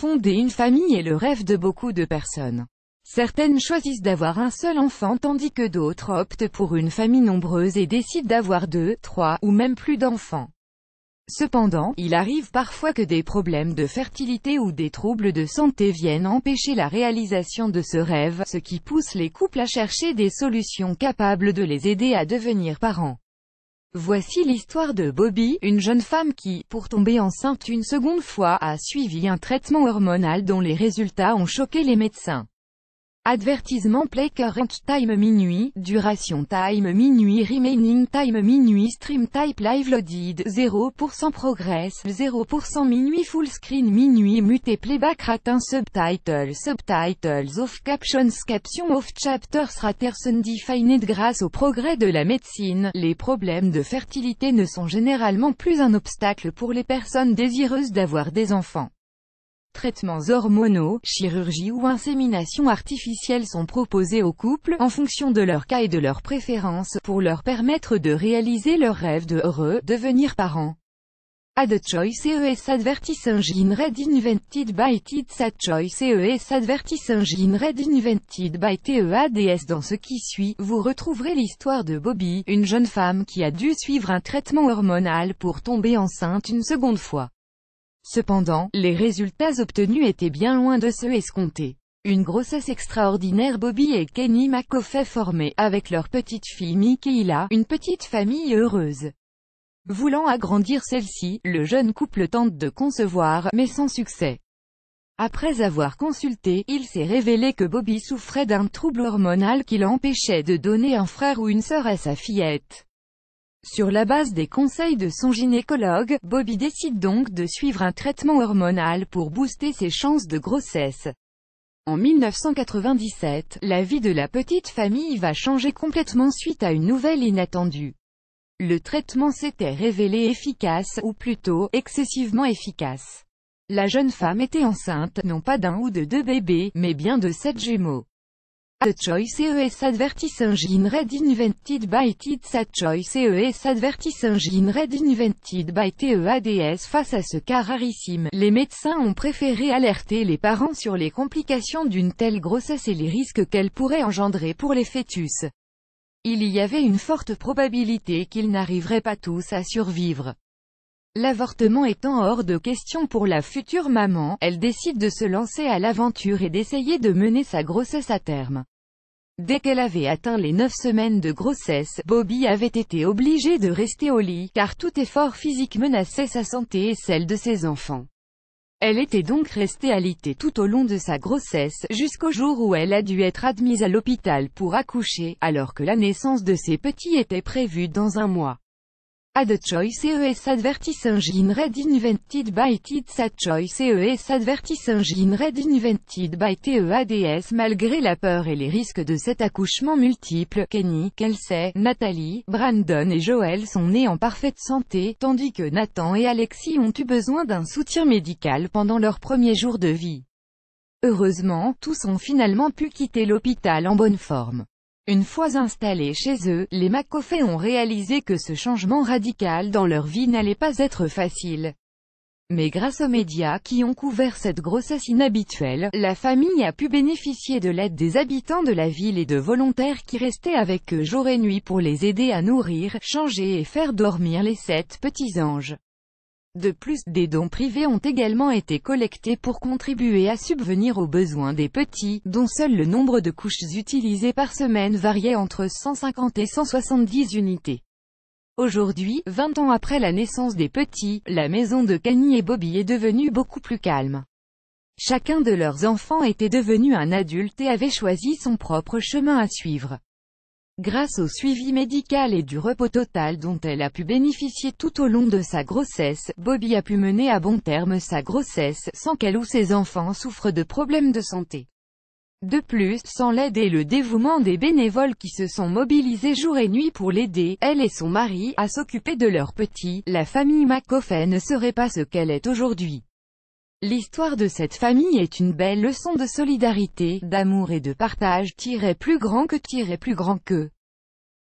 Fonder une famille est le rêve de beaucoup de personnes. Certaines choisissent d'avoir un seul enfant tandis que d'autres optent pour une famille nombreuse et décident d'avoir 2, 3, ou même plus d'enfants. Cependant, il arrive parfois que des problèmes de fertilité ou des troubles de santé viennent empêcher la réalisation de ce rêve, ce qui pousse les couples à chercher des solutions capables de les aider à devenir parents. Voici l'histoire de Bobby, une jeune femme qui, pour tomber enceinte une seconde fois, a suivi un traitement hormonal dont les résultats ont choqué les médecins. Advertisement: play current time minuit, duration time minuit, remaining time minuit, stream type live loaded, 0% progress, 0% minuit, full screen minuit, muté playback ratin, subtitles off, captions off, chapters raters undefined. Grâce au progrès de la médecine, les problèmes de fertilité ne sont généralement plus un obstacle pour les personnes désireuses d'avoir des enfants. Traitements hormonaux, chirurgie ou insémination artificielle sont proposés aux couples, en fonction de leur cas et de leurs préférences, pour leur permettre de réaliser leur rêve de devenir parents. Ad choice ES advertis engine red invented by It's a choice ES advertis engine red invented by TEADS. Dans ce qui suit, vous retrouverez l'histoire de Bobby, une jeune femme qui a dû suivre un traitement hormonal pour tomber enceinte une seconde fois. Cependant, les résultats obtenus étaient bien loin de ceux escomptés. Une grossesse extraordinaire. Bobby et Kenny McCaffey formaient, avec leur petite fille Michaela, une petite famille heureuse. Voulant agrandir celle-ci, le jeune couple tente de concevoir, mais sans succès. Après avoir consulté, il s'est révélé que Bobby souffrait d'un trouble hormonal qui l'empêchait de donner un frère ou une sœur à sa fillette. Sur la base des conseils de son gynécologue, Bobby décide donc de suivre un traitement hormonal pour booster ses chances de grossesse. En 1997, la vie de la petite famille va changer complètement suite à une nouvelle inattendue. Le traitement s'était révélé efficace, ou plutôt, excessivement efficace. La jeune femme était enceinte, non pas d'un ou de 2 bébés, mais bien de 7 jumeaux. The choice ES advertis engine red invented by It's a choice ES advertis engine red invented by TEADS. Face à ce cas rarissime, les médecins ont préféré alerter les parents sur les complications d'une telle grossesse et les risques qu'elle pourrait engendrer pour les fœtus. Il y avait une forte probabilité qu'ils n'arriveraient pas tous à survivre. L'avortement étant hors de question pour la future maman, elle décide de se lancer à l'aventure et d'essayer de mener sa grossesse à terme. Dès qu'elle avait atteint les 9 semaines de grossesse, Bobby avait été obligée de rester au lit, car tout effort physique menaçait sa santé et celle de ses enfants. Elle était donc restée alitée tout au long de sa grossesse, jusqu'au jour où elle a dû être admise à l'hôpital pour accoucher, alors que la naissance de ses petits était prévue dans un mois. Ad choice ES advertis engine red invented by It's a choice ES advertis engine red invented by TEADS. Malgré la peur et les risques de cet accouchement multiple, Kenny, Kelsey, Nathalie, Brandon et Joel sont nés en parfaite santé, tandis que Nathan et Alexis ont eu besoin d'un soutien médical pendant leurs premiers jours de vie. Heureusement, tous ont finalement pu quitter l'hôpital en bonne forme. Une fois installés chez eux, les McCaffey ont réalisé que ce changement radical dans leur vie n'allait pas être facile. Mais grâce aux médias qui ont couvert cette grossesse inhabituelle, la famille a pu bénéficier de l'aide des habitants de la ville et de volontaires qui restaient avec eux jour et nuit pour les aider à nourrir, changer et faire dormir les 7 petits anges. De plus, des dons privés ont également été collectés pour contribuer à subvenir aux besoins des petits, dont seul le nombre de couches utilisées par semaine variait entre 150 et 170 unités. Aujourd'hui, 20 ans après la naissance des petits, la maison de Kenny et Bobby est devenue beaucoup plus calme. Chacun de leurs enfants était devenu un adulte et avait choisi son propre chemin à suivre. Grâce au suivi médical et du repos total dont elle a pu bénéficier tout au long de sa grossesse, Bobby a pu mener à bon terme sa grossesse, sans qu'elle ou ses enfants souffrent de problèmes de santé. De plus, sans l'aide et le dévouement des bénévoles qui se sont mobilisés jour et nuit pour l'aider, elle et son mari, à s'occuper de leurs petits, la famille McCaffey ne serait pas ce qu'elle est aujourd'hui. L'histoire de cette famille est une belle leçon de solidarité, d'amour et de partage, plus grand que.